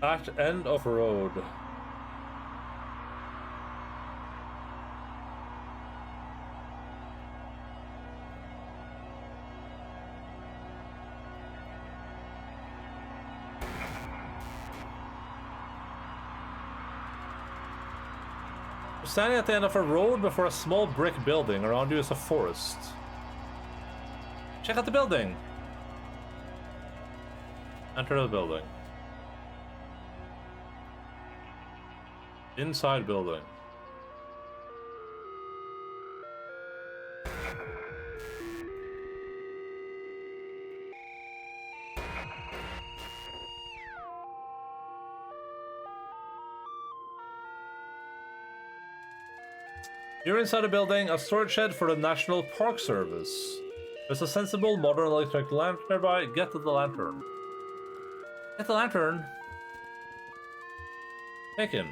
At end of road. Standing at the end of a road before a small brick building. Around you is a forest. Check out the building. Enter the building. Inside building. You're inside a building, a storage shed for the National Park Service. There's a sensible modern electric lamp nearby. Get to the lantern. Get the lantern. Taken.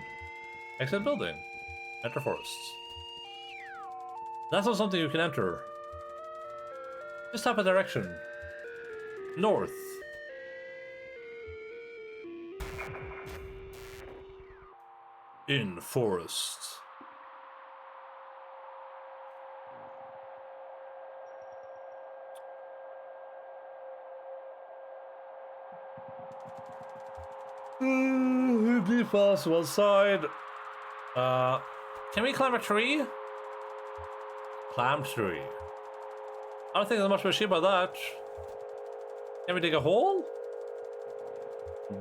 Exit building. Enter forest. That's not something you can enter. Just type a direction. North. In forest. Deep fast one side. Can we climb a tree? Climb tree. I don't think there's much machine about that. Can we dig a hole?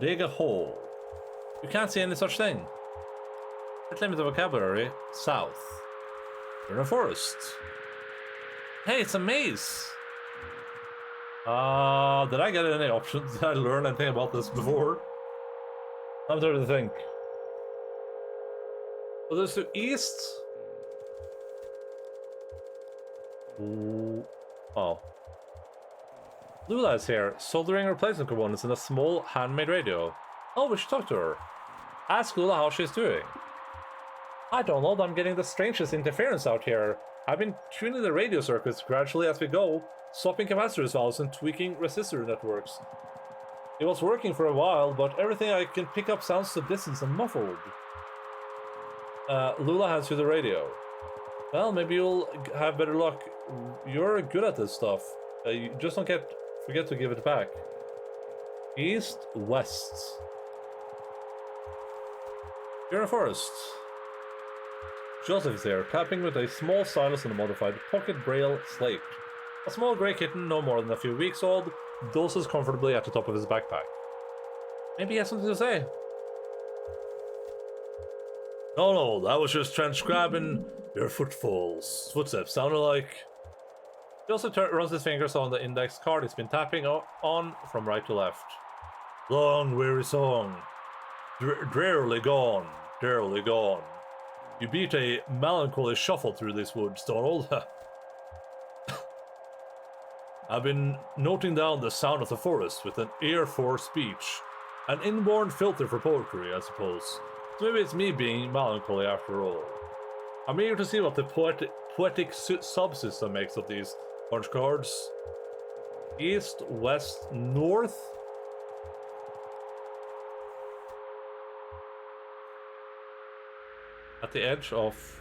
Dig a hole. You can't see any such thing. Let's limit the vocabulary. South. You're in a forest. Hey, it's a maze. Did I get any options? Did I learn anything about this before? I'm trying to think. So there's to east. Ooh. Oh. Lula is here, soldering replacement components in a small handmade radio. Oh, we should talk to her. Ask Lula how she's doing. I don't know, I'm getting the strangest interference out here. I've been tuning the radio circuits gradually as we go, swapping capacitor valves and tweaking resistor networks. It was working for a while, but everything I can pick up sounds so distant and muffled. Lula hands you the radio. Well, maybe you'll have better luck. You're good at this stuff. You just don't forget to give it back. East, west. You're in a forest. Joseph is there, tapping with a small stylus and a modified pocket braille slate. A small grey kitten, no more than a few weeks old, dozes comfortably at the top of his backpack. Maybe he has something to say. No, that was just transcribing your footsteps. Sounded like... He also runs his fingers on the index card he's been tapping on from right to left. Long, weary song. Drearily gone. Drearily gone. You beat a melancholy shuffle through these woods, Donald. I've been noting down the sound of the forest with an ear for speech. An inborn filter for poetry, I suppose. So maybe it's me being melancholy after all. I'm eager to see what the poetic subsystem makes of these punch cards. East, west, north. At the edge of...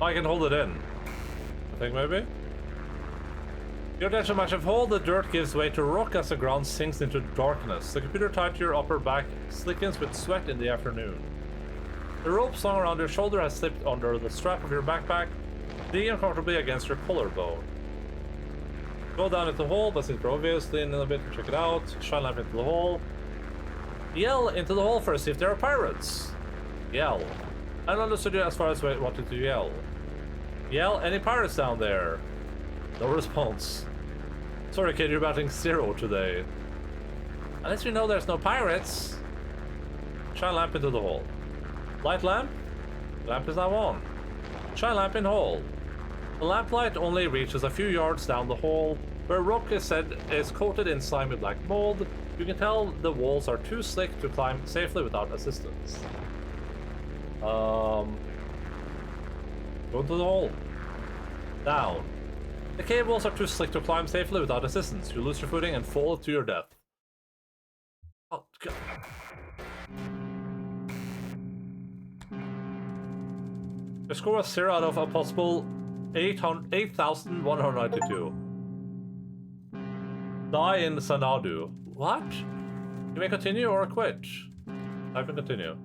I can hold it in. I think maybe? Your attention match of hold, the dirt gives way to rock as the ground sinks into darkness. The computer tied to your upper back slickens with sweat in the afternoon. The rope slung around your shoulder has slipped under the strap of your backpack, digging uncomfortably against your collarbone. Go down into the hole, but it's obvious, lean in a bit and check it out. Shine lamp into the hole. Yell into the hole first, see if there are pirates. Yell. I understood you as far as I wanted to yell. Yell, any pirates down there? No response. Sorry kid, you're batting 0 today. At least we know there's no pirates. Shine lamp into the hole. Light lamp? Lamp is now on. Shine lamp in hole. The lamplight only reaches a few yards down the hole, where rock is coated in slimy black mold. You can tell the walls are too slick to climb safely without assistance. Go into the hole. Down. The cave walls are too slick to climb safely without assistance. You lose your footing and fall to your death. Oh, God. Your score was 0 out of a possible 8,192. Die in Sanadu. What? You may continue or quit. Type and continue.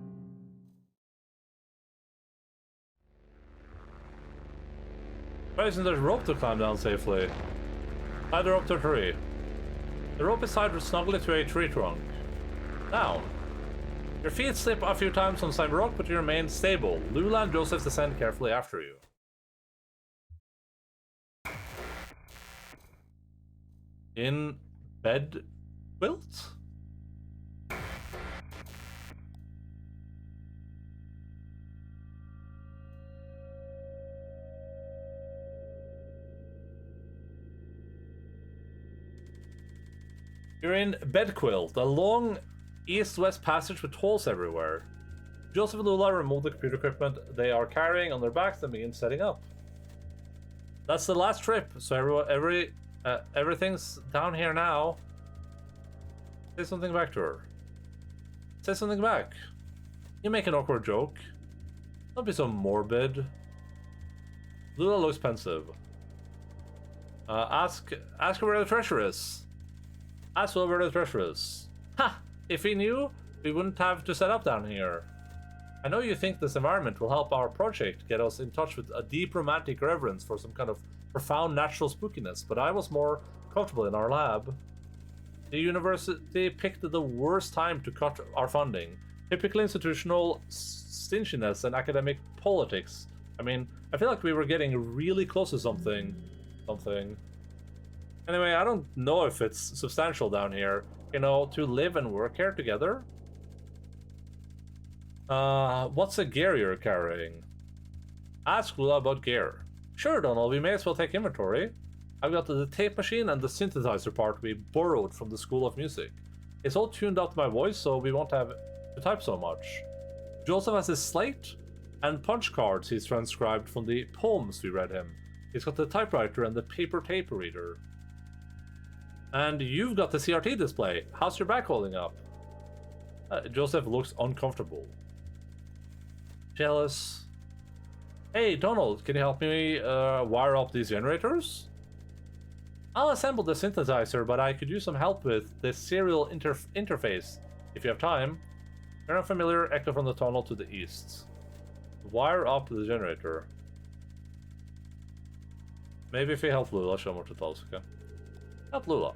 Why isn't there a rope to climb down safely? Tie the rope to a tree. The rope is tied snugly to a tree trunk. Down. Your feet slip a few times on the same rock, but you remain stable. Lula and Joseph descend carefully after you. In bed quilt? You're in bed quilt, a long east-west passage with holes everywhere. Joseph and Lula remove the computer equipment they are carrying on their backs and begin setting up. That's the last trip, so everything's down here now. Say something back to her. Say something back. You make an awkward joke. Don't be so morbid. Lula looks pensive. Ask her where the treasure is. Ask her where the treasure is. Ha! If we knew, we wouldn't have to set up down here. I know you think this environment will help our project get us in touch with a deep romantic reverence for some kind of profound natural spookiness, but I was more comfortable in our lab. The university picked the worst time to cut our funding. Typical institutional stinginess and academic politics. I mean, I feel like we were getting really close to something. Anyway, I don't know if it's substantial down here, you know, to live and work here together. What's the gear you're carrying? Ask Lula about gear. Sure, Donald, we may as well take inventory. I've got the tape machine and the synthesizer part we borrowed from the School of Music. It's all tuned up to my voice, so we won't have to type so much. Joseph has his slate and punch cards he's transcribed from the poems we read him. He's got the typewriter and the paper tape reader. And you've got the CRT display. How's your back holding up? Joseph looks uncomfortable. Jealous. Hey, Donald, can you help me wire up these generators? I'll assemble the synthesizer, but I could use some help with the serial interface. If you have time. Very unfamiliar, echo from the tunnel to the east. Wire up the generator. Maybe if we help Lula, show more tutorials, okay? Help Lula.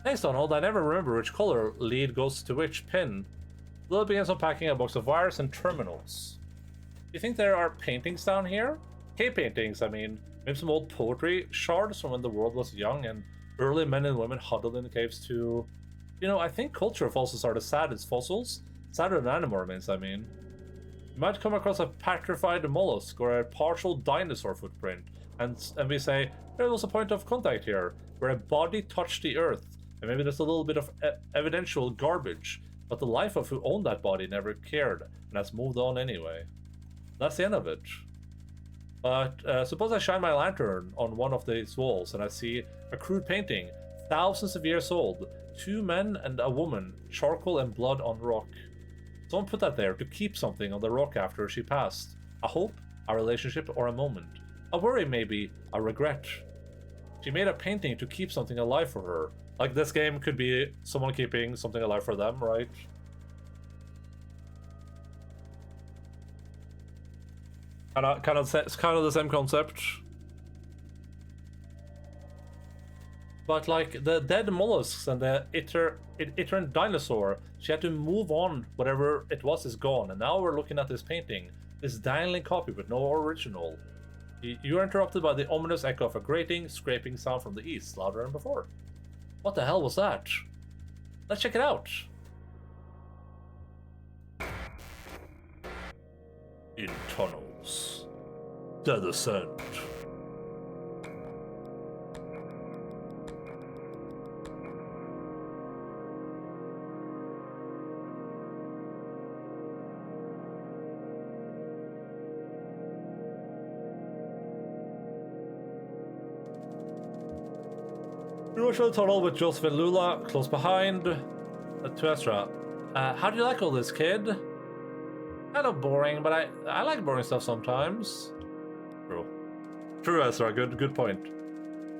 Thanks, Donald. I never remember which color lead goes to which pin. Lula begins unpacking a box of wires and terminals. Do you think there are paintings down here? Cave paintings, I mean. Maybe some old poetry shards from when the world was young and early men and women huddled in the caves to... You know, I think culture fossils are the saddest fossils. Sadder than animal remains, I mean. You might come across a petrified mollusk or a partial dinosaur footprint, and we say, there was a point of contact here, where a body touched the earth, and maybe there's a little bit of evidential garbage, but the life of who owned that body never cared, and has moved on anyway. That's the end of it. But suppose I shine my lantern on one of these walls, and I see a crude painting, thousands of years old, 2 men and a woman, charcoal and blood on rock. Someone put that there to keep something on the rock after she passed. A hope, a relationship, or a moment. A worry, maybe, a regret. She made a painting to keep something alive for her. Like this game could be someone keeping something alive for them, right? Kind of the same concept. But like the dead mollusks and the eternal dinosaur, she had to move on. Whatever it was is gone, and now we're looking at this painting, this Endaline copy with no original. You are interrupted by the ominous echo of a grating, scraping sound from the east, louder than before. What the hell was that? Let's check it out. In tunnels, the descent. You rush to the tunnel with Joseph and Lula close behind. To Ezra. How do you like all this, kid? Kind of boring, but I like boring stuff sometimes. True. True, Ezra. Good point.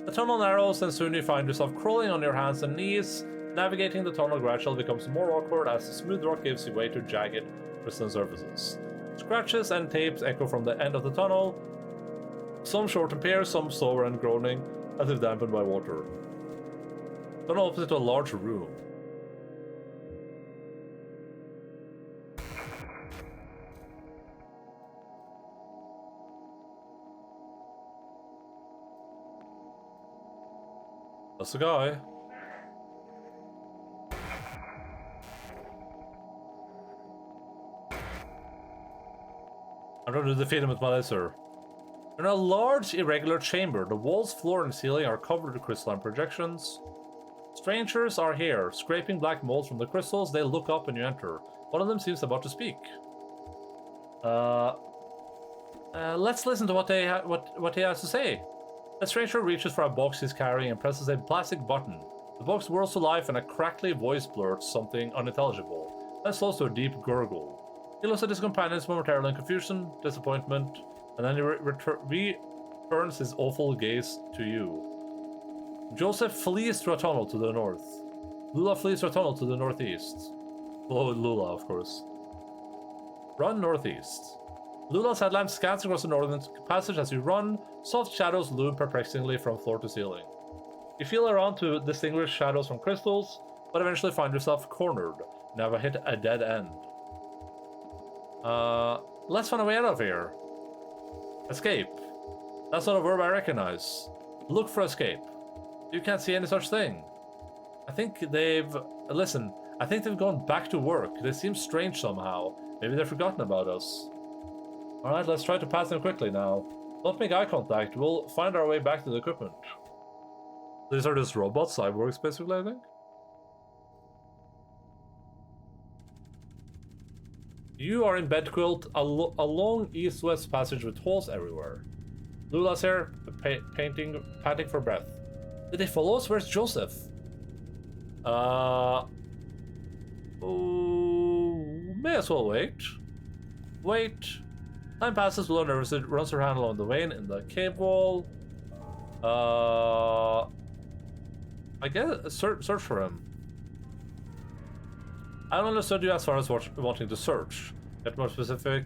The tunnel narrows, and soon you find yourself crawling on your hands and knees. Navigating the tunnel gradually becomes more awkward as the smooth rock gives you way to jagged, crystalline surfaces. Scratches and tapes echo from the end of the tunnel. Some short and pairs, some slower and groaning, as if dampened by water. The tunnel opens into a large room. That's the guy. I'm trying to defeat him with my laser. In a large, irregular chamber, the walls, floor, and ceiling are covered with crystalline projections. Strangers are here, scraping black mold from the crystals. They look up when you enter. One of them seems about to speak. Let's listen to what he has to say. The stranger reaches for a box he's carrying and presses a plastic button. The box whirls to life and a crackly voice blurts something unintelligible, then slows to a deep gurgle. He looks at his companions momentarily in confusion, disappointment, and then he returns his awful gaze to you. Joseph flees through a tunnel to the north. Lula flees through a tunnel to the northeast. Below Lula, of course. Run northeast. Lula's headlamp scans across the northern passage as you run. Soft shadows loom perplexingly from floor to ceiling. You feel around to distinguish shadows from crystals, but eventually find yourself cornered. You have hit a dead end. Let's find a way out of here. Escape. That's not a verb I recognize. Look for escape. You can't see any such thing. I think they've... Listen, I think they've gone back to work. They seem strange somehow. Maybe they've forgotten about us. Alright, let's try to pass them quickly now. Don't make eye contact. We'll find our way back to the equipment. These are just robots, cyborgs, basically, I think. You are in bed quilt, a long east-west passage with holes everywhere. Lula's here, panting for breath. Did they follow us? Where's Joseph? Oh, may as well wait. Wait. Time passes, Lula nervously runs her hand along the vein in the cave wall. I guess search for him. I don't understand you as far as wanting to search. Get more specific.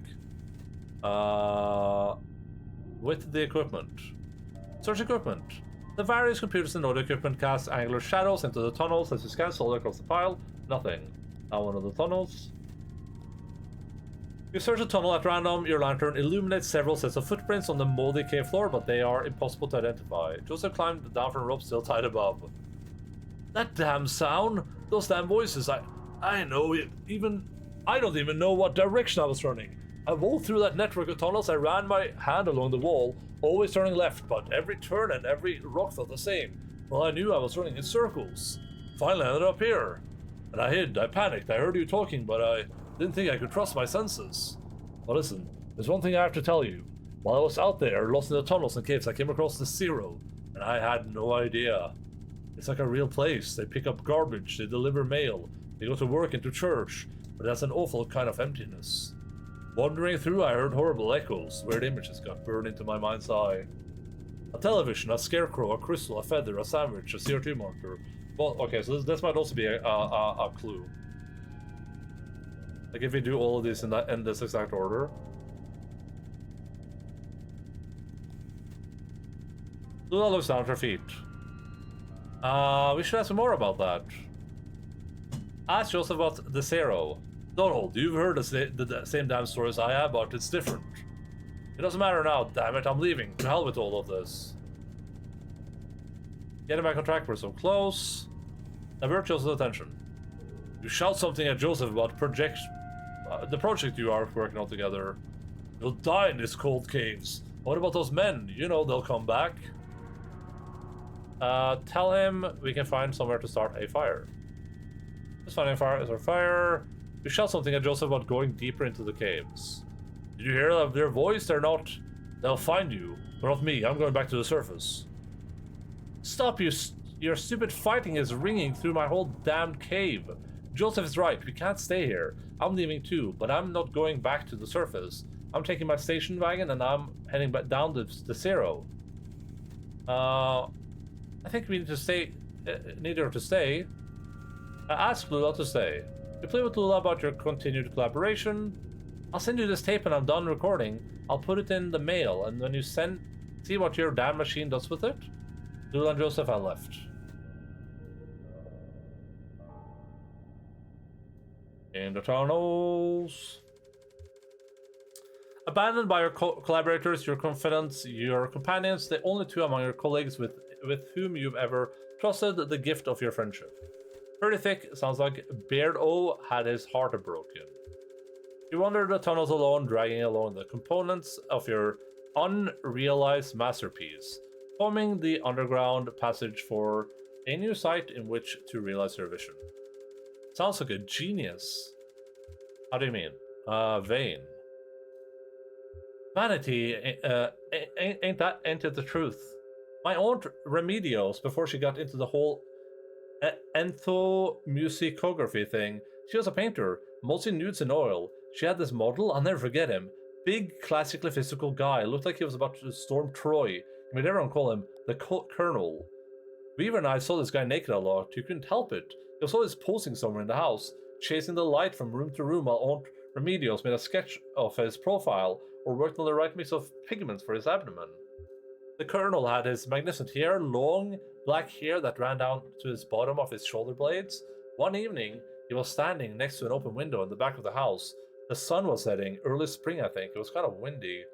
With the equipment. Search equipment. The various computers in the equipment cast angular shadows into the tunnels as you scan slowly across the pile. Nothing. Now one of the tunnels. You search a tunnel at random. Your lantern illuminates several sets of footprints on the moldy cave floor, but they are impossible to identify. Joseph climbed down from a rope still tied above. That damn sound! Those damn voices! I know it. I don't even know what direction I was running. I rolled through that network of tunnels. I ran my hand along the wall, always turning left, but every turn and every rock felt the same. Well, I knew I was running in circles. Finally, I ended up here. And I hid. I panicked. I heard you talking, but I didn't think I could trust my senses. But listen, there's one thing I have to tell you. While I was out there, lost in the tunnels and caves, I came across the Zero, and I had no idea. It's like a real place. They pick up garbage, they deliver mail, they go to work and to church, but that's an awful kind of emptiness. Wandering through, I heard horrible echoes. Weird images got burned into my mind's eye. A television, a scarecrow, a crystal, a feather, a sandwich, a CO2 monitor. Well, okay, so this might also be a clue. Like if we do all of these in this exact order. Luna looks down at her feet. We should ask more about that. Ask Joseph about the Zero. Donald, you've heard the same damn stories I have, but it's different. It doesn't matter now, damn it, I'm leaving. To hell with all of this. Getting back on track, we're so close. Divert Joseph's attention. You shout something at Joseph about the project you are working on together. You'll die in these cold caves. What about those men? You know they'll come back. Tell him we can find somewhere to start a fire. Just finding a fire is our fire. You shout something at Joseph about going deeper into the caves. Did you hear their voice? They'll find you. But not me. I'm going back to the surface. Stop, you Your stupid fighting is ringing through my whole damned cave. Joseph is right, we can't stay here. I'm leaving too, but I'm not going back to the surface. I'm taking my station wagon and I'm heading back down to zero. I think we need to stay. Need her to stay. Ask Lula to stay. You play with Lula about your continued collaboration. I'll send you this tape when I'm done recording. I'll put it in the mail, and when you see what your damn machine does with it. Lula and Joseph are left. In the tunnels. Abandoned by your collaborators, your confidants, your companions, the only two among your colleagues with whom you've ever trusted the gift of your friendship. Pretty thick, sounds like Beard O had his heart broken. You wander the tunnels alone, dragging along the components of your unrealized masterpiece, forming the underground passage for a new site in which to realize your vision. Sounds like a genius. How do you mean? Vain. Vanity ain't it the truth? My aunt Remedios, before she got into the whole entomusicography thing, she was a painter, mostly nudes in oil. She had this model, I'll never forget him. Big, classically physical guy, looked like he was about to storm Troy. You made everyone call him the Colonel. Weaver and I saw this guy naked a lot, you couldn't help it. You saw his posing somewhere in the house, chasing the light from room to room while Aunt Remedios made a sketch of his profile or worked on the right mix of pigments for his abdomen. The Colonel had his magnificent hair, long black hair that ran down to his bottom of his shoulder blades. One evening, he was standing next to an open window in the back of the house. The sun was setting, early spring I think, it was kind of windy.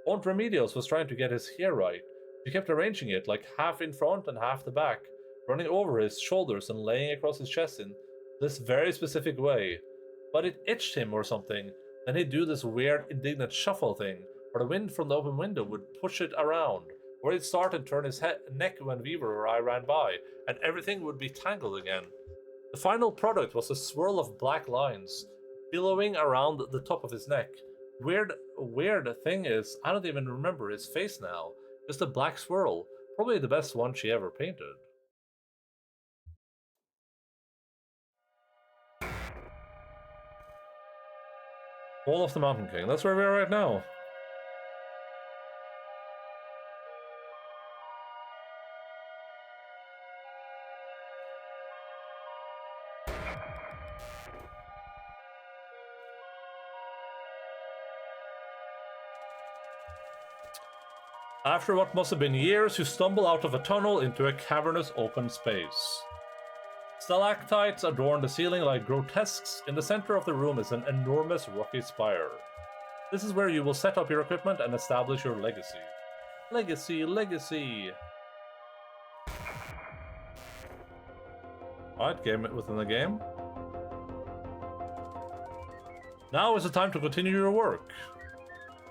Aunt Remedios was trying to get his hair right. She kept arranging it, like half in front and half the back, running over his shoulders and laying across his chest in this very specific way. But it itched him or something. Then he'd do this weird, indignant shuffle thing, where the wind from the open window would push it around, or he'd start and turn his neck when Weaver or I ran by, and everything would be tangled again. The final product was a swirl of black lines, billowing around the top of his neck. Weird thing is, I don't even remember his face now. Just a black swirl, probably the best one she ever painted. Wall of the Mountain King, that's where we are right now. After what must have been years, you stumble out of a tunnel into a cavernous open space. Stalactites adorn the ceiling like grotesques. In the center of the room is an enormous rocky spire. This is where you will set up your equipment and establish your legacy. Legacy! Alright, game within the game. Now is the time to continue your work.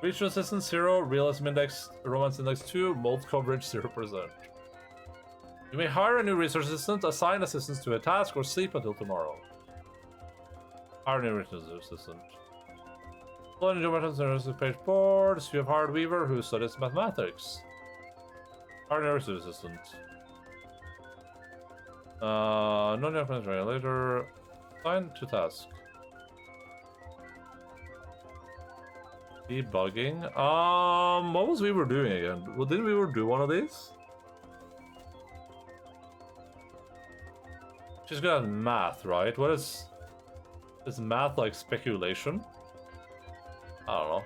Reach resistance 0, realism index, romance index 2, mold coverage 0%. You may hire a new research assistant, assign assistants to a task, or sleep until tomorrow. Hire a new research assistant. Learning geometry page boards. You have hired Weaver, who studies mathematics. Hire a new research assistant. Non-Japanese later. Assign to task. Debugging. What was Weaver doing again? Well, didn't Weaver do one of these? She's good at math, right? What is math like speculation? I don't know.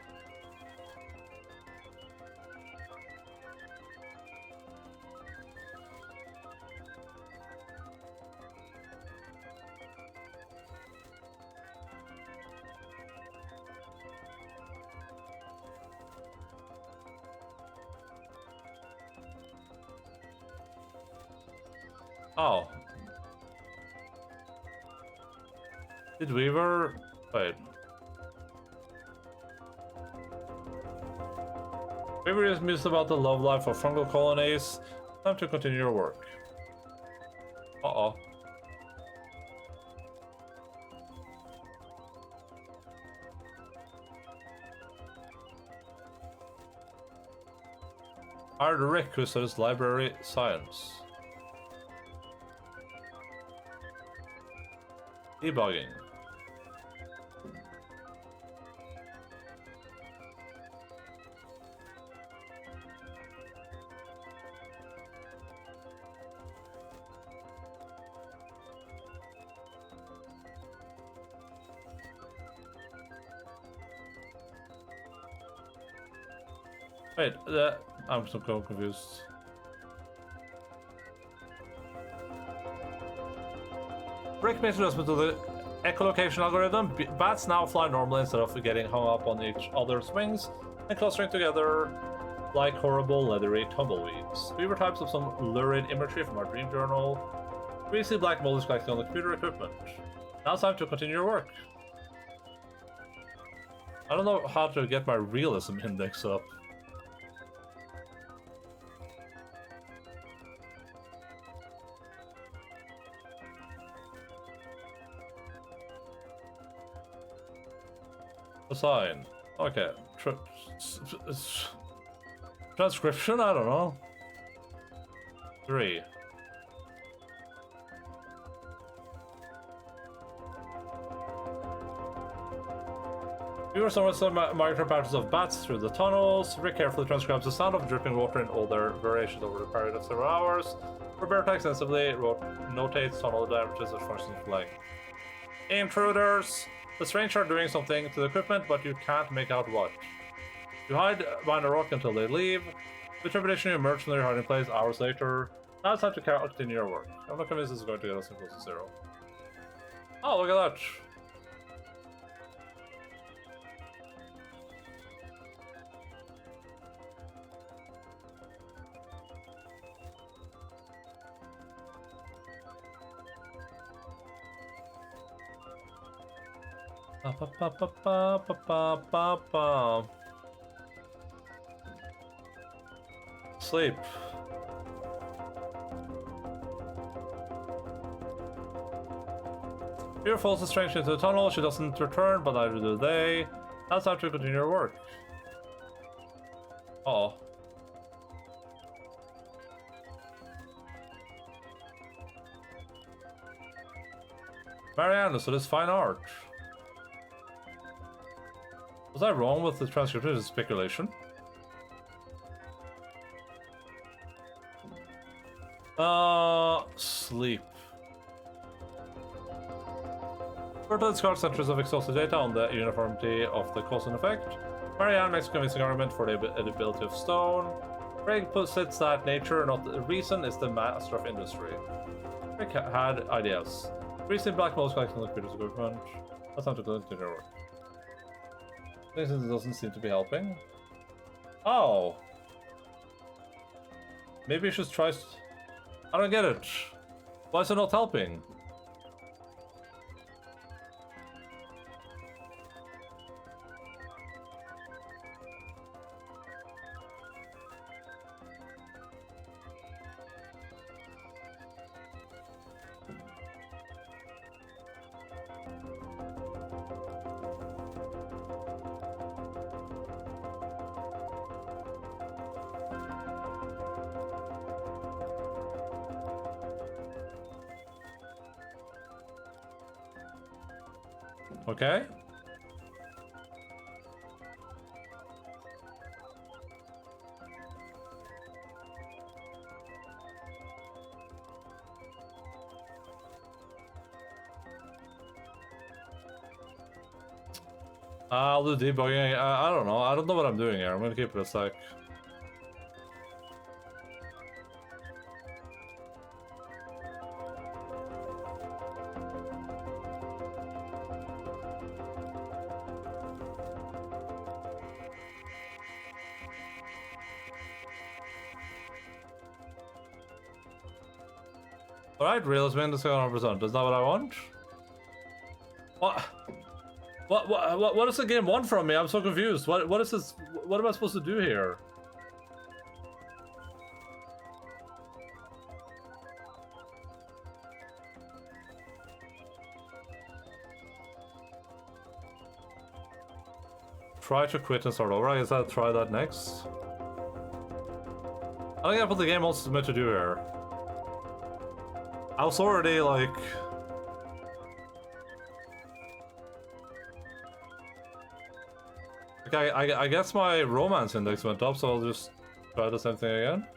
Oh. Did Weaver... Wait. Weaver is mused about the love life of fungal colonies. Time to continue your work. Uh-oh. Hired Rick, who studies library science. Debugging. Wait, I'm so confused. Brick makes adjustment to the echolocation algorithm. Bats now fly normally instead of getting hung up on each other's wings and clustering together like horrible leathery tumbleweeds. We were types of some lurid imagery from our dream journal. We see black mold is collecting on the computer equipment. Now it's time to continue your work. I don't know how to get my realism index up. Assign. Okay. Transcription? I don't know. 3. We were somewhat some migratory patterns of bats through the tunnels. Rick carefully transcribes the sound of dripping water in all their variations over the period of several hours. Roberta extensively notates tunnel damages which functions like intruders. The strange are doing something to the equipment, but you can't make out what. You hide behind a rock until they leave. With trepidation, you emerge from their hiding place hours later. Now it's time to continue your work. I'm not convinced this is going to get us close to 0. Oh, look at that. Sleep. Fear falls strangely into the tunnel. She doesn't return, but neither do they. Now it's time to continue your work. Oh. Marianne, so this fine art. Was I wrong with the transcription? It's speculation. Sleep. Further discards centers of exhausted data on the uniformity of the cause and effect. Marianne makes a convincing argument for the edibility of stone. Craig posits that nature, not the reason, is the master of industry. Craig had ideas. Recent black mold collecting the computer's equipment. That's time to continue work. This doesn't seem to be helping. Oh. Maybe you should try. I don't get it. Why is it not helping? Okay. I'll do debugging. I don't know. I don't know what I'm doing here. I'm gonna keep it a sec. Alright, realism in the 100%. Is that what I want? What? What does the game want from me? I'm so confused. What is this? What am I supposed to do here? Try to quit and start over. I guess I'll try that next. I think that's what the game wants me to do here. I was already like... Like, I guess my romance index went up, so I'll just try the same thing again.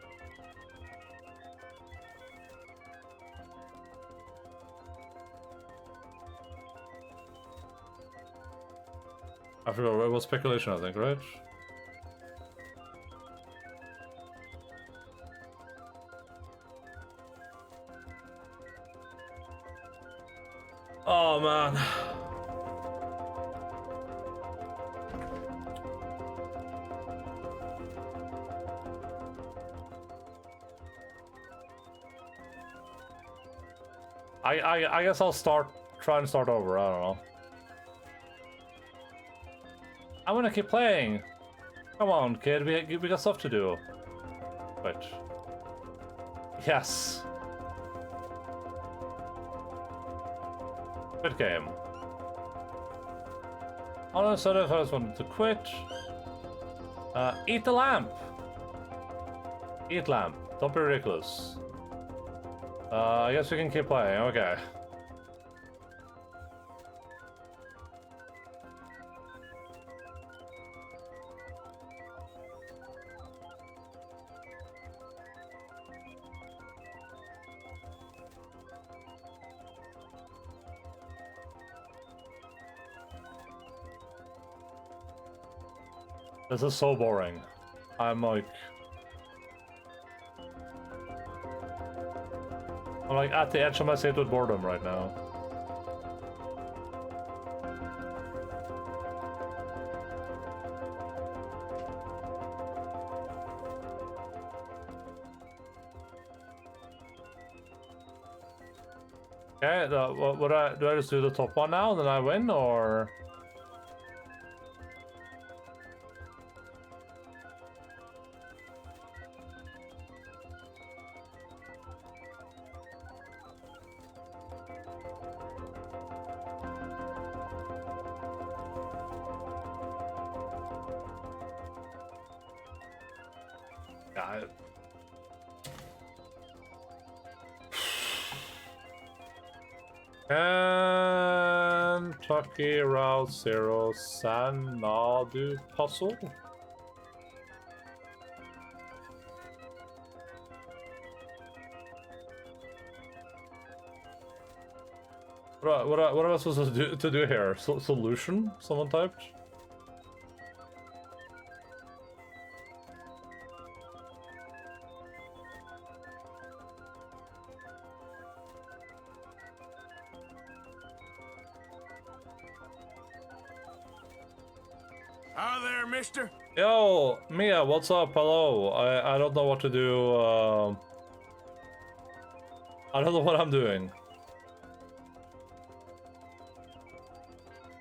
I forgot, it was speculation, I think, right? Oh, man. I guess I'll try and start over, I don't know. I wanna keep playing. Come on, kid, we got stuff to do. Wait. Yes. Good game. All of a sudden, I just wanted to quit. Eat the lamp. Eat lamp. Don't be ridiculous. I guess we can keep playing. Okay. This is so boring. I'm like at the edge of my seat with boredom right now. Okay, do I just do the top one now, then I win, or? Kentucky Route 0 Sanadu puzzle? What am I supposed to do here? Solution? Someone typed? Hi there, mister. Yo, Mia, what's up? Hello. I don't know what to do. I don't know what I'm doing.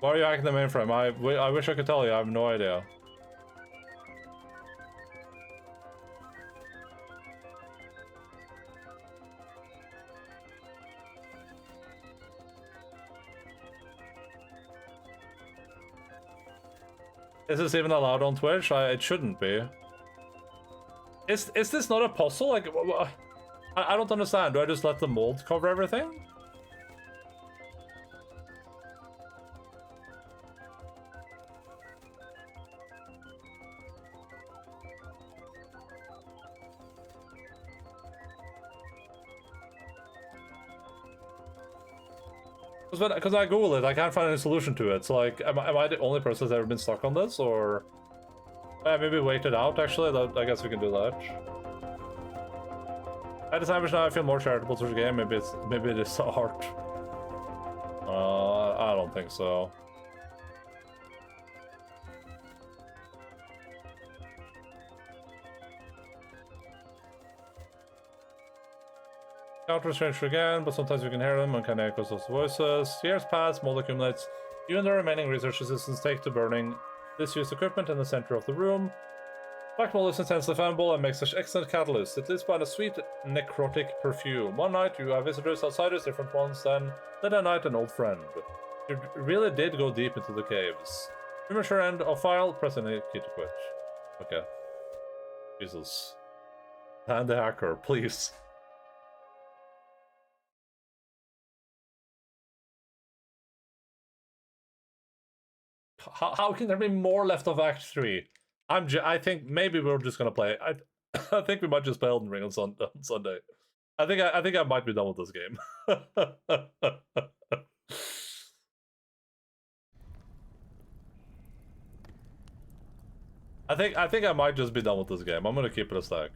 Why are you hacking the mainframe? I wish I could tell you. I have no idea. Is this even allowed on Twitch? It shouldn't be. Is this not a puzzle? Like, I don't understand. Do I just let the mold cover everything? Because I Googled it, I can't find any solution to it. So, like, am I the only person that's ever been stuck on this, or maybe wait it out? Actually, I guess we can do that. At this time now, I feel more charitable towards the game. Maybe it is art. I don't think so. Counter strange again, but sometimes we can hear them and can echo those voices. Years pass, mold accumulates. You and the remaining research assistants take to burning disused equipment in the center of the room. Black mold is intensely flammable and makes such excellent catalyst. It leaves behind a sweet necrotic perfume. One night you have visitors, outsiders, different ones, then a night an old friend. You really did go deep into the caves. Premature end of file, press any key to quit. Okay. Jesus. And the hacker, please. God. How can there be more left of Act 3? I think maybe we're just gonna play. I think we might just play Elden Ring on Sunday. I think I might be done with this game. I think I might just be done with this game. I'm gonna keep it a stack.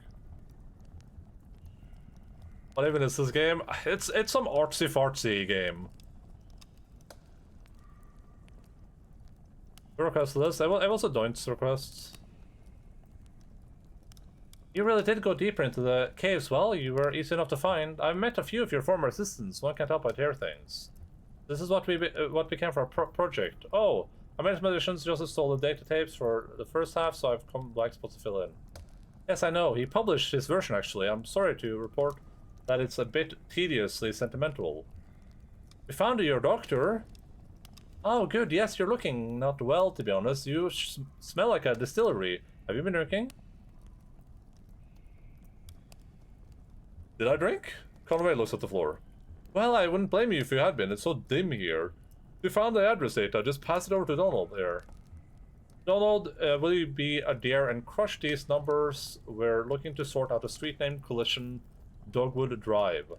What even is this game? It's some artsy fartsy game. Request list. I've also done requests. You really did go deeper into the caves. Well, you were easy enough to find. I've met a few of your former assistants. One can't help but hear things. This is what became for our project. Oh, our magicians just installed the data tapes for the first half, so I've come blank spots to fill in. Yes, I know. He published his version, actually. I'm sorry to report that it's a bit tediously sentimental. We found your doctor. Oh, good. Yes, you're looking not well, to be honest. You smell like a distillery. Have you been drinking? Did I drink? Conway looks at the floor. Well, I wouldn't blame you if you had been. It's so dim here. We found the address data. Just pass it over to Donald there. Donald, will you be a dear and crush these numbers? We're looking to sort out a street name collision, Dogwood Drive.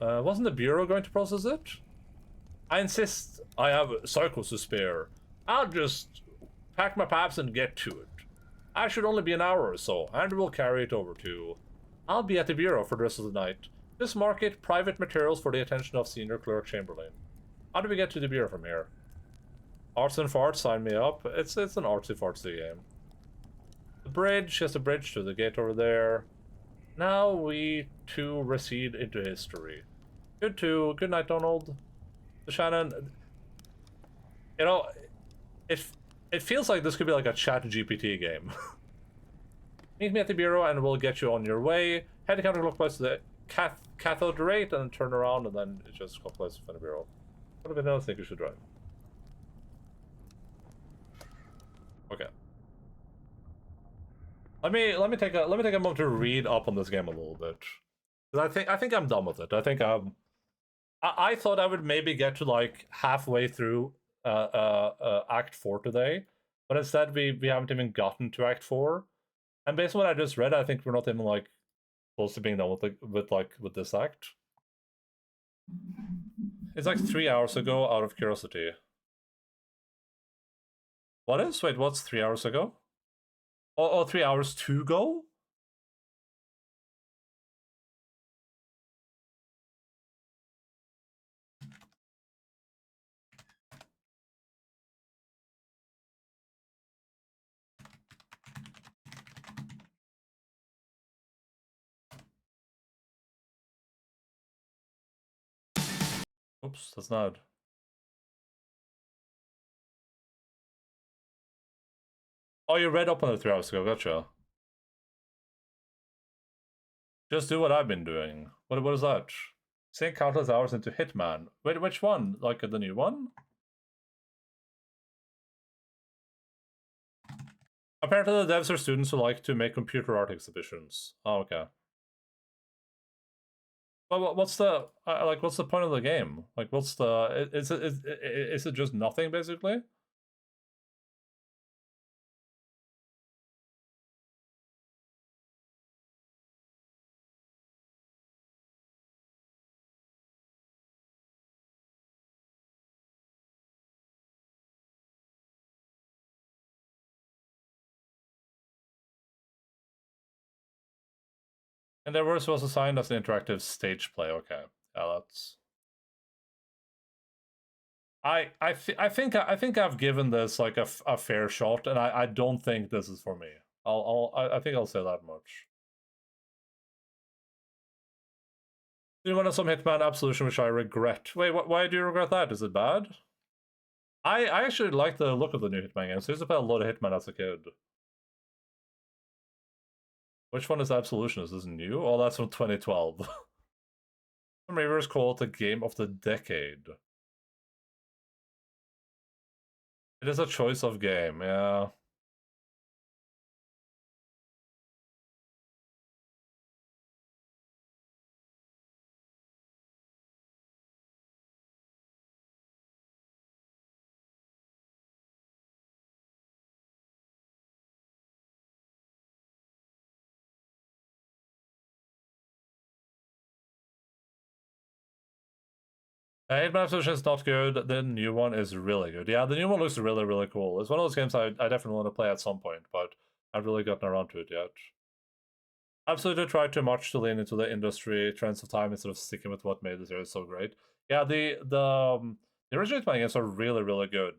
Wasn't the Bureau going to process it? I insist. I have cycles to spare. I'll just pack my paps and get to it. I should only be an hour or so, and we'll carry it over to... I'll be at the Bureau for the rest of the night. Just mark it private materials for the attention of Senior Clerk Chamberlain. How do we get to the Bureau from here? Arts and Farts, sign me up. It's an artsy-fartsy game. The bridge, just a bridge to the gate over there. Now we too recede into history. Good night, Donald. Shannon, you know, it feels like this could be like a chat GPT game. Meet me at the Bureau and we'll get you on your way. Head counterclockwise to the cathode rate and turn around and then it's just clockwise from the Bureau. What do we else think you should drive? Okay. Let me take a moment to read up on this game a little bit. Because I think I'm done with it. I think I thought I would maybe get to like halfway through Act 4 today, but instead we haven't even gotten to Act 4. And based on what I just read, I think we're not even like close to being done with this act. It's like 3 hours ago, out of curiosity. What is? Wait, what's 3 hours ago? Oh, 3 hours to go? Oops, that's not. Oh, you read up on it 3 hours ago, gotcha. Just do what I've been doing. What is that? Sink countless hours into Hitman. Wait, which one? Like the new one? Apparently the devs are students who like to make computer art exhibitions. Oh, okay. Well, what's the what's the point of the game? Like, what's the is it just nothing basically? And there was assigned as an interactive stage play. Okay, yeah, that's. I think I've given this like a fair shot, and I don't think this is for me. I think I'll say that much. You want some Hitman Absolution, which I regret. Wait, why do you regret that? Is it bad? I actually like the look of the new Hitman games. I used to play a lot of Hitman as a kid. Which one is Absolution? Is this new? Oh, that's from 2012. Some reviewers call it the game of the decade. It is a choice of game, yeah. Hitman Absolution is not good. The new one is really good. Yeah, the new one looks really, really cool. It's one of those games I definitely want to play at some point, but I've really gotten around to it yet. Absolutely tried too much to lean into the industry trends of time instead of sticking with what made the series so great. Yeah, the original Hitman games are really, really good.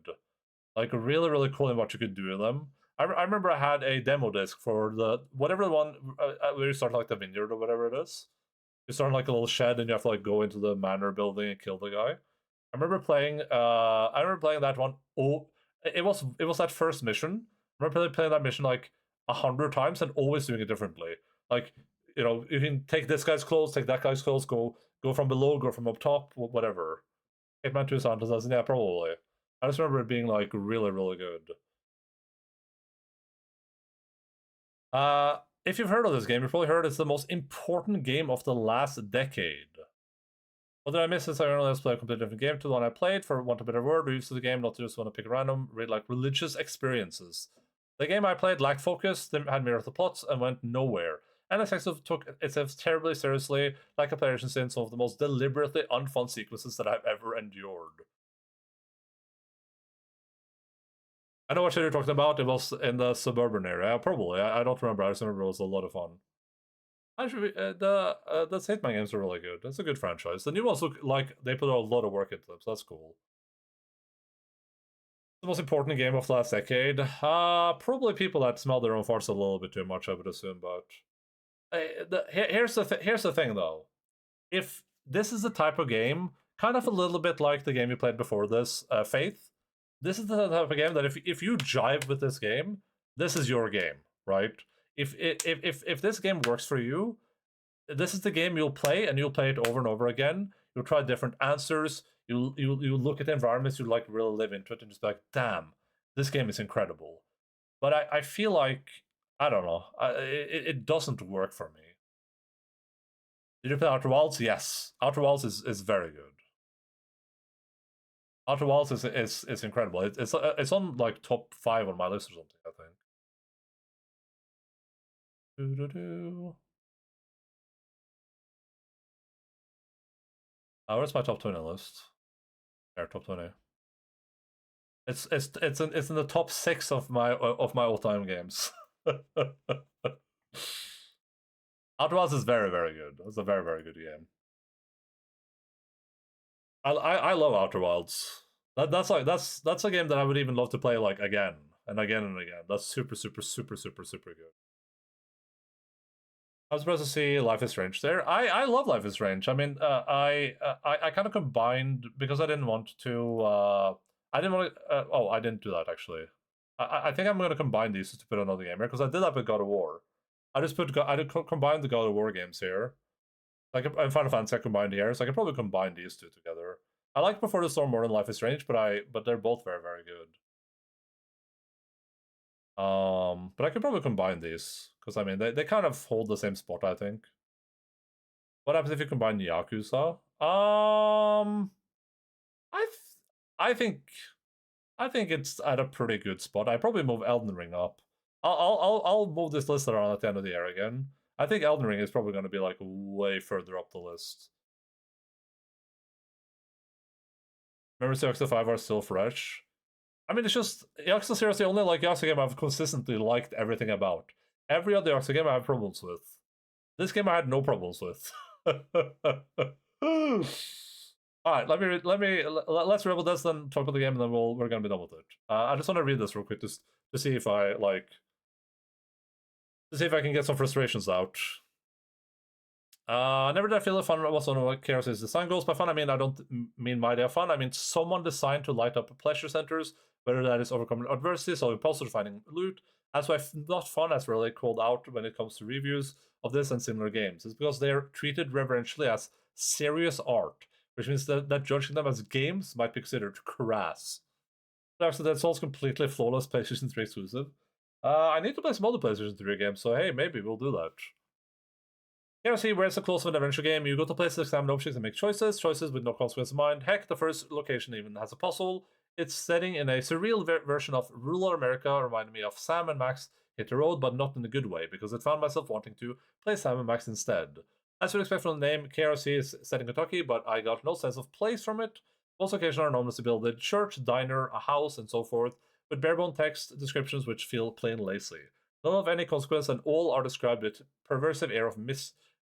Like really, really cool in what you could do in them. I remember I had a demo disc for the whatever one where you start like the vineyard or whatever it is. You start in like a little shed and you have to like go into the manor building and kill the guy. I remember playing that one. Oh, it was that first mission. I remember playing that mission like 100 times and always doing it differently. Like, you can take this guy's clothes, take that guy's clothes, go from below, go from up top, whatever. Hitman 2 Santos does, yeah, probably. I just remember it being like really, really good. If you've heard of this game, you've probably heard it's the most important game of the last decade. What did I miss is I only let's play a completely different game to the one I played, for want of a better word, or use of the game, not to just want to pick a random, read like religious experiences. The game I played lacked focus, had mirror the plots, and went nowhere. And it took itself terribly seriously, like a player in some of the most deliberately unfun sequences that I've ever endured. I know what you're talking about. It was in the suburban area, probably. I don't remember. I just remember it was a lot of fun. Actually, the Hitman games are really good. It's a good franchise. The new ones look like they put a lot of work into them, so that's cool. The most important game of the last decade? Probably people that smell their own farts a little bit too much, I would assume. But here's the thing, though. If this is the type of game, kind of a little bit like the game you played before this, Faith. This is the type of game that if you jive with this game, this is your game, right? If this game works for you, this is the game you'll play, and you'll play it over and over again. You'll try different answers. You look at the environments, you like really live into it, and just be like, damn, this game is incredible. But I feel like I don't know, it doesn't work for me. Did you play Outer Wilds? Yes, Outer Wilds is very good. Outer Wilds is incredible. It's on like top 5 on my list or something, I think. Doo -doo -doo. Where's my top 20 list? There, top 20. It's in the top 6 of my all-time games. Outer Wilds is very, very good. It's a very, very good game. I love Outer Wilds. That's a game that I would even love to play like again and again and again. That's super, super, super, super, super good. I was supposed to see Life is Strange there. I love Life is Strange. I mean, I kind of combined because I didn't want to. I didn't want to. Oh, I didn't do that actually. I think I'm going to combine these to put another game here because I did that with God of War. I did combine the God of War games here. Like and Final Fantasy I combined here, so I can probably combine these two together. I like Before the Storm more than Life is Strange, but they're both very, very good. But I could probably combine these because I mean they kind of hold the same spot, I think. What happens if you combine Yakuza? I th I think I think it's at a pretty good spot. I probably move Elden Ring up. I'll move this list around at the end of the year again. I think Elden Ring is probably going to be like way further up the list. Memories of Yakuza 5 are still fresh. I mean, it's just Yakuza series the only like Yakuza game I've consistently liked everything about. Every other Yakuza game I have problems with. This game I had no problems with. All right, let's reveal this, then talk about the game, and then we're gonna be done with it. I just want to read this real quick just to see if I can get some frustrations out. Never did I feel the fun was on what Chaos' design goals. By fun, I mean I don't mean my idea of fun. I mean someone designed to light up pleasure centers, whether that is overcoming adversity, solving puzzles, or finding loot. That's why not fun has really called out when it comes to reviews of this and similar games. It's because they're treated reverentially as serious art, which means that judging them as games might be considered crass. Actually, that's all completely flawless PlayStation 3 exclusive. I need to play some other PlayStation 3 games, so hey, maybe we'll do that. Here see where it's a close of an adventure game. You go to places, examine objects, and make choices with no consequence in mind. Heck, the first location even has a puzzle. It's setting in a surreal version of rural America, reminding me of Sam and Max Hit the Road, but not in a good way, because it found myself wanting to play Sam and Max instead. As you'd expect from the name, KRC is set in Kentucky, but I got no sense of place from it. Most locations are known to build a church, diner, a house, and so forth, with barebone text descriptions which feel plain lazy. None of any consequence, and all are described with perversive air of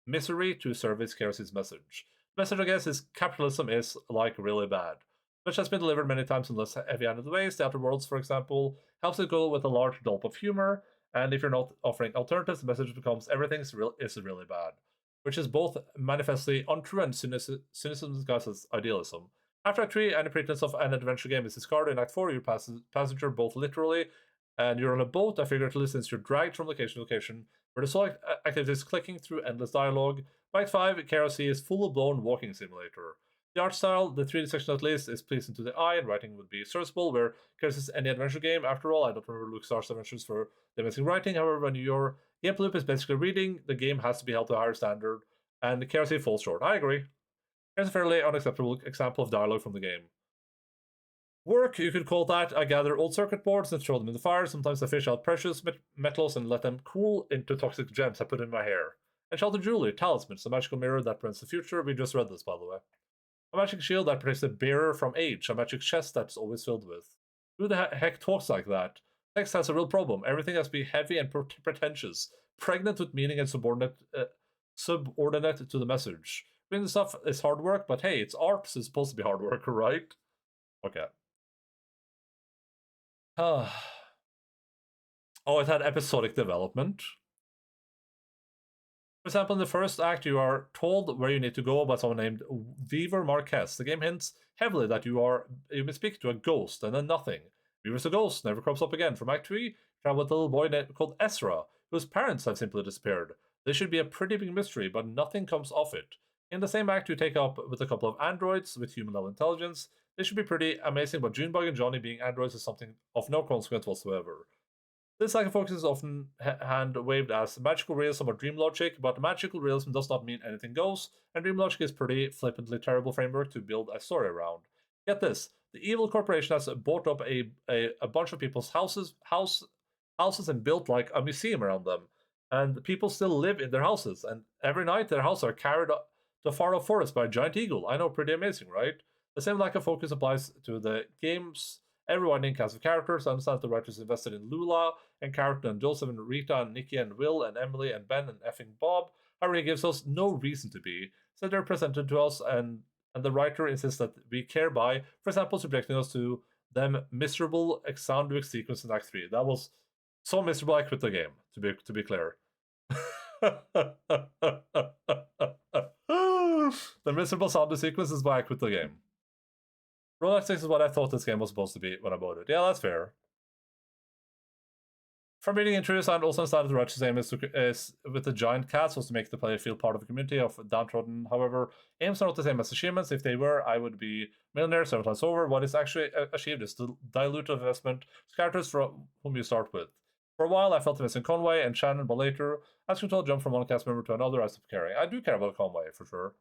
misery to service KRC's message. The message, I guess, is capitalism is, like, really bad, which has been delivered many times in less heavy-handed ways. The Outer Worlds, for example, helps it go with a large dollop of humor, and if you're not offering alternatives, the message becomes everything is really bad, which is both manifestly untrue and cynicism disguised as idealism. After Act 3, any pretense of an adventure game is discarded. In Act 4, you're passenger both literally, and you're on a boat that figuratively since you're dragged from location to location, where the sole activity is clicking through endless dialogue. By Act 5, KRC is full-blown walking simulator. The art style, the 3D section at least, is pleasing to the eye, and writing would be serviceable, where KRC is any adventure game. After all, I don't remember LucasArts Adventures for the amazing writing. However, when your gameplay loop is basically reading, the game has to be held to a higher standard, and the KRC falls short. I agree. Here's a fairly unacceptable example of dialogue from the game. Work, you could call that. I gather old circuit boards and throw them in the fire. Sometimes I fish out precious metals and let them cool into toxic gems I put in my hair. And shelter jewelry, talismans, a magical mirror that prevents the future. We just read this, by the way. A magic shield that protects the bearer from age. A magic chest that's always filled with. Who the heck talks like that? Text has a real problem. Everything has to be heavy and pretentious, pregnant with meaning and subordinate to the message. Reading the stuff is hard work, but hey, it's art, so it's supposed to be hard work, right? Okay. Oh, it had episodic development. For example, in the first act, you are told where you need to go by someone named Weaver Marquez. The game hints heavily that you may speak to a ghost and then nothing. Weaver's a ghost, never crops up again. From Act 3, travel with a little boy called Ezra, whose parents have simply disappeared. This should be a pretty big mystery, but nothing comes of it. In the same act, you take up with a couple of androids with human-level intelligence. This should be pretty amazing, but Junebug and Johnny being androids is something of no consequence whatsoever. This lack of focus is often hand-waved as magical realism or dream logic, but magical realism does not mean anything goes, and dream logic is pretty flippantly terrible framework to build a story around. Get this, the evil corporation has bought up a bunch of people's houses and built like a museum around them, and people still live in their houses, and every night their houses are carried to far-off forest by a giant eagle. I know, pretty amazing, right? The same lack of focus applies to the game's ever-widening cast of characters. I understand the writers invested in Lula and Carrot and Joseph and Rita and Nikki and Will and Emily and Ben and effing Bob. However, it gives us no reason to be, so they're presented to us, and the writer insists that we care by, for example, subjecting us to them miserable Exandwick sequence in Act 3. That was so miserable I quit the game, to be clear. The miserable sound sequence is why I quit the game. Rolex 6 is what I thought this game was supposed to be when I bought it. Yeah, that's fair. From reading interviews, I also understand that the righteous aim is with the giant cats was to make the player feel part of a community of downtrodden. However, aims are not the same as achievements. If they were, I would be millionaire several times over. What is actually achieved is the dilutive investment to characters from whom you start with. For a while, I felt missing Conway and Shannon, but later, as control jump from one cast member to another, I stopped caring. I do care about Conway, for sure.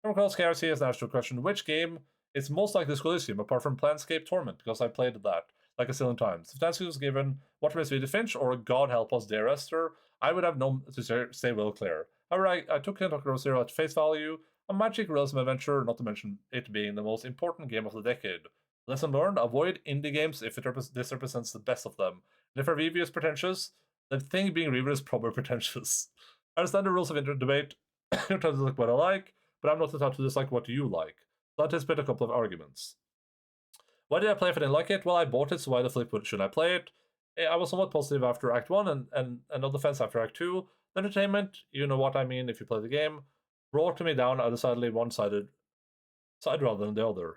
Chemicals KRC has an actual question: which game is most like this Coliseum, apart from Planscape Torment, because I played that like a zillion times. If Planscape was given What Remains of Edith Finch or God Help Us, Dear Esther, I would have known to stay well clear. However, I took Kentucky Road Zero at face value, a magic realism adventure, not to mention it being the most important game of the decade. Lesson learned, avoid indie games if this represents the best of them. And if a review is pretentious, the thing being reviewed is probably pretentious. I understand the rules of internet debate. You're trying to look what I like, but I'm not the type to dislike what you like. So I anticipate a couple of arguments. Why did I play if I didn't like it? Well, I bought it, so why the flip should I play it? I was somewhat positive after Act 1 and on the fence after Act 2. The entertainment, you know what I mean if you play the game, brought me down a decidedly one-sided side rather than the other.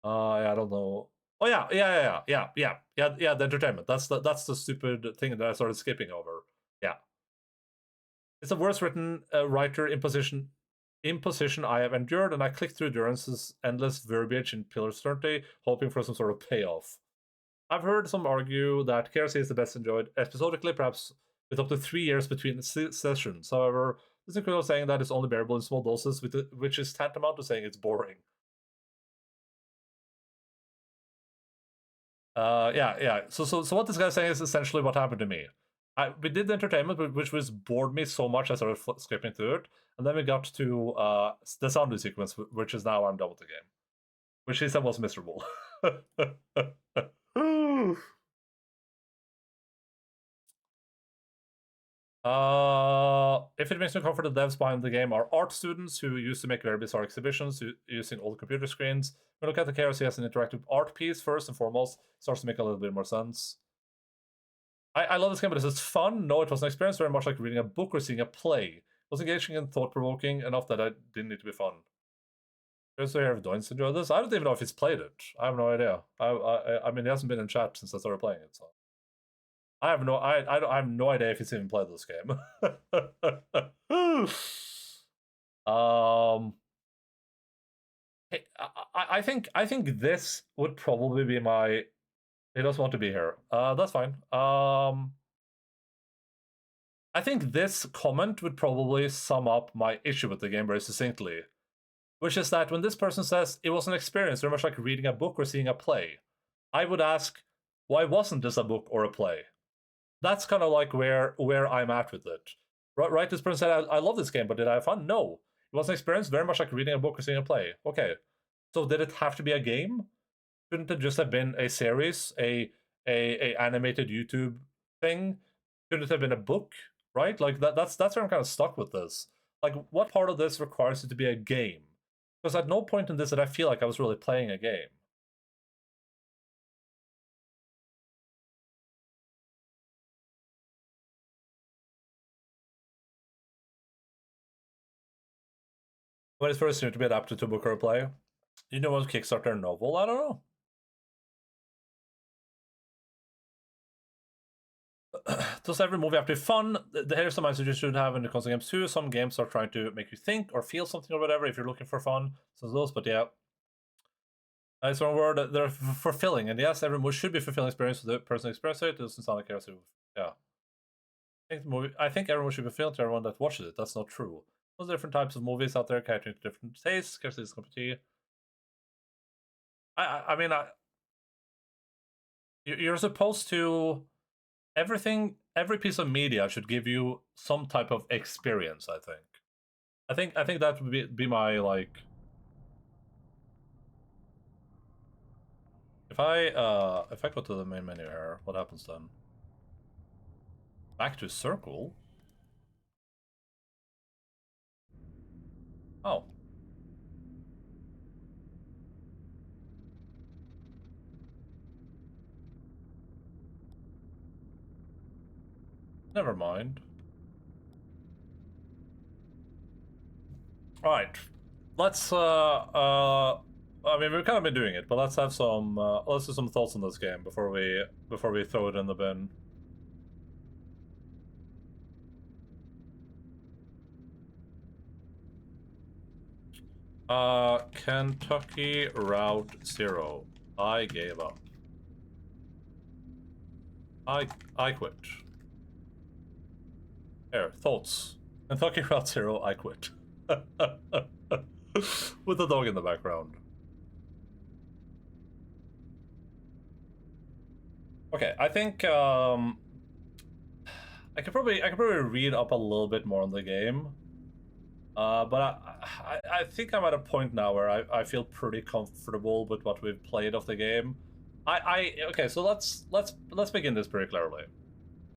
I don't know. Oh yeah, the entertainment. That's the stupid thing that I started skipping over. Yeah. It's the worst written writer imposition I have endured, and I clicked through Durance's endless verbiage in Pillars 30, hoping for some sort of payoff. I've heard some argue that KRC is the best enjoyed episodically, perhaps with up to 3 years between sessions. However, this includes saying that it's only bearable in small doses, which is tantamount to saying it's boring. Yeah. So what this guy's saying is essentially what happened to me. We did the entertainment, which was bored me so much I started skipping through it, and then we got to the sound sequence, which is now I'm done with the game, which he said was miserable. If it makes me comfort, the devs behind the game are art students who used to make very bizarre exhibitions using old computer screens. We look at the KRC as an interactive art piece first and foremost. Starts to make a little bit more sense. I love this game, but it's fun. No, it was an experience very much like reading a book or seeing a play. It was engaging and thought-provoking enough that I didn't need to be fun. Here's the if Doins enjoyed this. I don't even know if he's played it. I have no idea. I mean, he hasn't been in chat since I started playing it, so I have no idea if he's even played this game. I think this would probably be my. He doesn't want to be here. That's fine. I think this comment would probably sum up my issue with the game very succinctly, which is that when this person says it was an experience very much like reading a book or seeing a play, I would ask, why wasn't this a book or a play? That's kind of like where I'm at with it. Right? This person said, I love this game, but did I have fun? No. It was an experience very much like reading a book or seeing a play. Okay. So did it have to be a game? Shouldn't it just have been a series, a animated YouTube thing? Shouldn't it have been a book? Right? Like that's where I'm kind of stuck with this. Like, what part of this requires it to be a game? Because at no point in this did I feel like I was really playing a game. When it's first soon to be adapted to a book or a play. You know what Kickstarter novel? I don't know. Does every movie have to be fun? Here's some answers you should have in the console games too. Some games are trying to make you think or feel something or whatever if you're looking for fun. So those, but yeah. It's one word, they're fulfilling. And yes, every movie should be fulfilling experience for the person experiencing it. It doesn't sound like a yeah. I think everyone should be fulfilling to everyone that watches it. That's not true. There's different types of movies out there catering to different tastes. Scarcely is competition. I mean, you're supposed to every piece of media should give you some type of experience. I think that would be my like. If I go to the main menu here, what happens then? Back to circle. Oh. Never mind. All right. Let's I mean, we've kind of been doing it, but let's have some let's do some thoughts on this game before we throw it in the bin. Kentucky Route 0. I gave up. I quit. Here, thoughts. Kentucky Route 0, I quit. With the dog in the background. Okay, I think I could probably read up a little bit more on the game. But I think I'm at a point now where I feel pretty comfortable with what we've played of the game. Okay, so let's begin this very clearly.